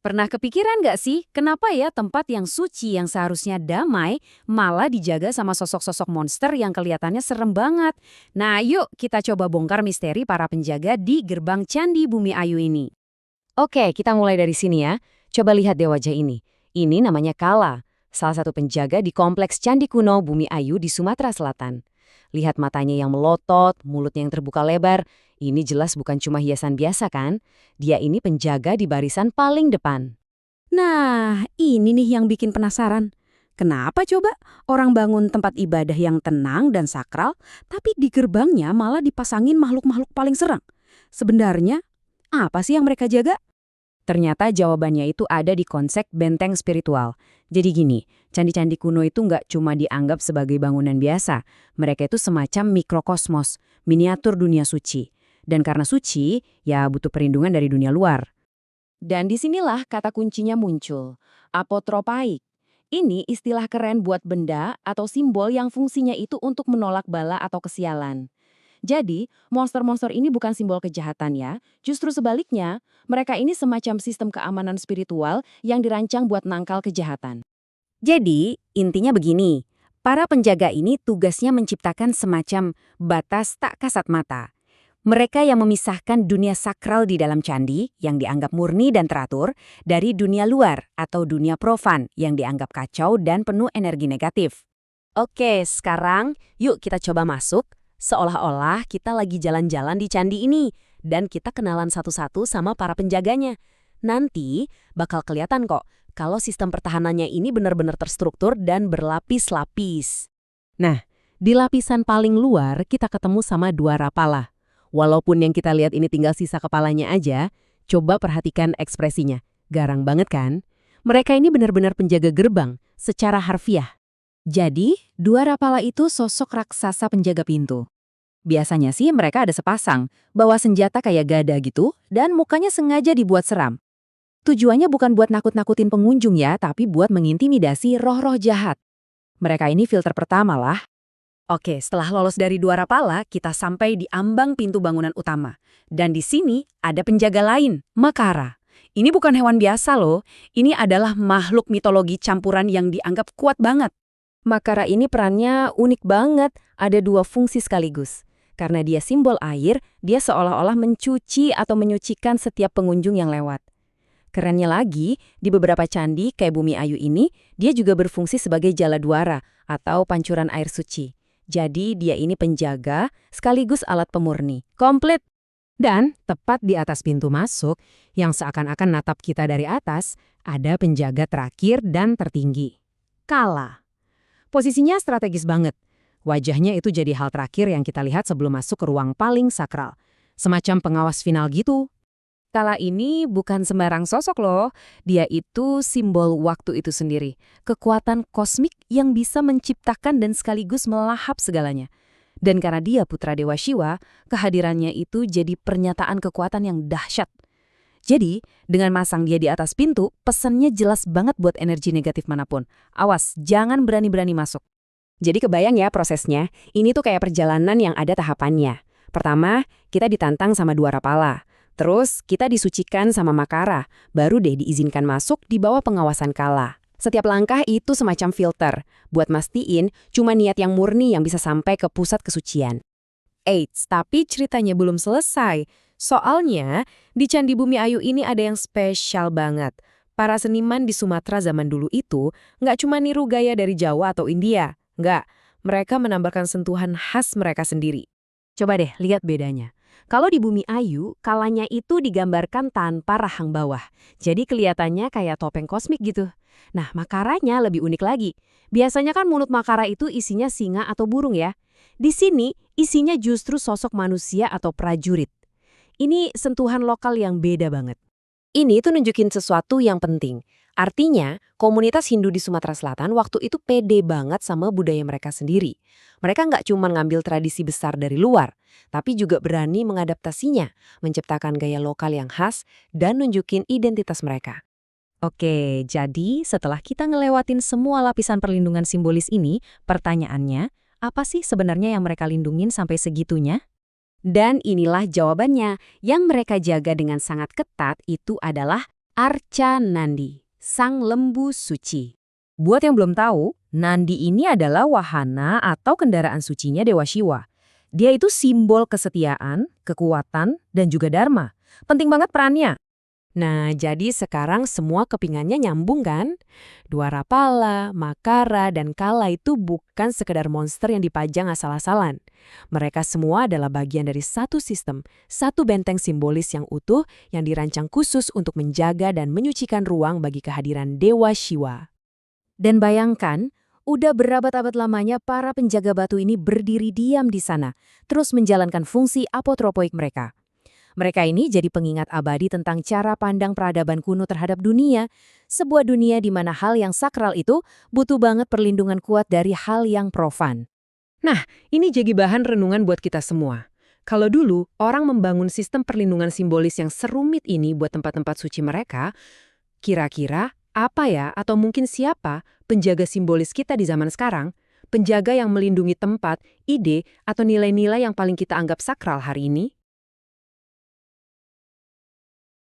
Pernah kepikiran nggak sih, kenapa ya tempat yang suci yang seharusnya damai malah dijaga sama sosok-sosok monster yang kelihatannya serem banget? Nah, yuk kita coba bongkar misteri para penjaga di gerbang Candi Bumi Ayu ini. Oke, kita mulai dari sini ya. Coba lihat deh wajah ini. Ini namanya Kala, salah satu penjaga di kompleks Candi Kuno Bumi Ayu di Sumatera Selatan. Lihat matanya yang melotot, mulutnya yang terbuka lebar. Ini jelas bukan cuma hiasan biasa kan? Dia ini penjaga di barisan paling depan. Nah, ini nih yang bikin penasaran. Kenapa coba orang bangun tempat ibadah yang tenang dan sakral, tapi di gerbangnya malah dipasangin makhluk-makhluk paling serang? Sebenarnya, apa sih yang mereka jaga? Ternyata jawabannya itu ada di konsep benteng spiritual. Jadi gini, candi-candi kuno itu nggak cuma dianggap sebagai bangunan biasa. Mereka itu semacam mikrokosmos, miniatur dunia suci. Dan karena suci, ya butuh perlindungan dari dunia luar. Dan disinilah kata kuncinya muncul, apotropaik. Ini istilah keren buat benda atau simbol yang fungsinya itu untuk menolak bala atau kesialan. Jadi, monster-monster ini bukan simbol kejahatan ya, justru sebaliknya, mereka ini semacam sistem keamanan spiritual yang dirancang buat nangkal kejahatan. Jadi, intinya begini, para penjaga ini tugasnya menciptakan semacam batas tak kasat mata. Mereka yang memisahkan dunia sakral di dalam candi, yang dianggap murni dan teratur, dari dunia luar atau dunia profan yang dianggap kacau dan penuh energi negatif. Oke, sekarang yuk kita coba masuk. Seolah-olah kita lagi jalan-jalan di candi ini. Dan kita kenalan satu-satu sama para penjaganya. Nanti bakal kelihatan kok kalau sistem pertahanannya ini benar-benar terstruktur dan berlapis-lapis. Nah, di lapisan paling luar kita ketemu sama dua rapala. Walaupun yang kita lihat ini tinggal sisa kepalanya aja, coba perhatikan ekspresinya. Garang banget kan? Mereka ini benar-benar penjaga gerbang secara harfiah. Jadi, dua rapala itu sosok raksasa penjaga pintu. Biasanya sih mereka ada sepasang, bawa senjata kayak gada gitu, dan mukanya sengaja dibuat seram. Tujuannya bukan buat nakut-nakutin pengunjung ya, tapi buat mengintimidasi roh-roh jahat. Mereka ini filter pertama lah. Oke, setelah lolos dari dua rapala, kita sampai di ambang pintu bangunan utama. Dan di sini ada penjaga lain, Makara. Ini bukan hewan biasa loh, ini adalah makhluk mitologi campuran yang dianggap kuat banget. Makara ini perannya unik banget, ada dua fungsi sekaligus. Karena dia simbol air, dia seolah-olah mencuci atau menyucikan setiap pengunjung yang lewat. Kerennya lagi, di beberapa candi kayak Bumi Ayu ini, dia juga berfungsi sebagai jaladwara atau pancuran air suci. Jadi dia ini penjaga sekaligus alat pemurni. Komplit! Dan tepat di atas pintu masuk, yang seakan-akan natap kita dari atas, ada penjaga terakhir dan tertinggi. Kala. Posisinya strategis banget. Wajahnya itu jadi hal terakhir yang kita lihat sebelum masuk ke ruang paling sakral. Semacam pengawas final gitu. Kala ini bukan sembarang sosok loh. Dia itu simbol waktu itu sendiri. Kekuatan kosmik yang bisa menciptakan dan sekaligus melahap segalanya. Dan karena dia putra Dewa Shiva, kehadirannya itu jadi pernyataan kekuatan yang dahsyat. Jadi, dengan masang dia di atas pintu, pesannya jelas banget buat energi negatif manapun. Awas, jangan berani-berani masuk. Jadi kebayang ya prosesnya, ini tuh kayak perjalanan yang ada tahapannya. Pertama, kita ditantang sama dua rapala. Terus, kita disucikan sama Makara, baru deh diizinkan masuk di bawah pengawasan Kala. Setiap langkah itu semacam filter, buat mastiin cuma niat yang murni yang bisa sampai ke pusat kesucian. Eits, tapi ceritanya belum selesai. Soalnya, di Candi Bumi Ayu ini ada yang spesial banget. Para seniman di Sumatera zaman dulu itu nggak cuma niru gaya dari Jawa atau India. Nggak, mereka menambahkan sentuhan khas mereka sendiri. Coba deh lihat bedanya. Kalau di Bumi Ayu, kalanya itu digambarkan tanpa rahang bawah. Jadi kelihatannya kayak topeng kosmik gitu. Nah, makaranya lebih unik lagi. Biasanya kan mulut makara itu isinya singa atau burung ya. Di sini, isinya justru sosok manusia atau prajurit. Ini sentuhan lokal yang beda banget. Ini tuh nunjukin sesuatu yang penting. Artinya, komunitas Hindu di Sumatera Selatan waktu itu pede banget sama budaya mereka sendiri. Mereka nggak cuma ngambil tradisi besar dari luar, tapi juga berani mengadaptasinya, menciptakan gaya lokal yang khas, dan nunjukin identitas mereka. Oke, jadi setelah kita ngelewatin semua lapisan perlindungan simbolis ini, pertanyaannya, apa sih sebenarnya yang mereka lindungin sampai segitunya? Dan inilah jawabannya, yang mereka jaga dengan sangat ketat itu adalah Arca Nandi, sang lembu suci. Buat yang belum tahu, Nandi ini adalah wahana atau kendaraan sucinya Dewa Shiva. Dia itu simbol kesetiaan, kekuatan, dan juga dharma. Penting banget perannya. Nah, jadi sekarang semua kepingannya nyambung kan? Dwarapala, Makara, dan Kala itu bukan sekedar monster yang dipajang asal-asalan. Mereka semua adalah bagian dari satu sistem, satu benteng simbolis yang utuh yang dirancang khusus untuk menjaga dan menyucikan ruang bagi kehadiran Dewa Shiva. Dan bayangkan, udah berabad-abad lamanya para penjaga batu ini berdiri diam di sana, terus menjalankan fungsi apotropoik mereka. Mereka ini jadi pengingat abadi tentang cara pandang peradaban kuno terhadap dunia, sebuah dunia di mana hal yang sakral itu butuh banget perlindungan kuat dari hal yang profan. Nah, ini jadi bahan renungan buat kita semua. Kalau dulu orang membangun sistem perlindungan simbolis yang serumit ini buat tempat-tempat suci mereka, kira-kira apa ya atau mungkin siapa penjaga simbolis kita di zaman sekarang? Penjaga yang melindungi tempat, ide, atau nilai-nilai yang paling kita anggap sakral hari ini?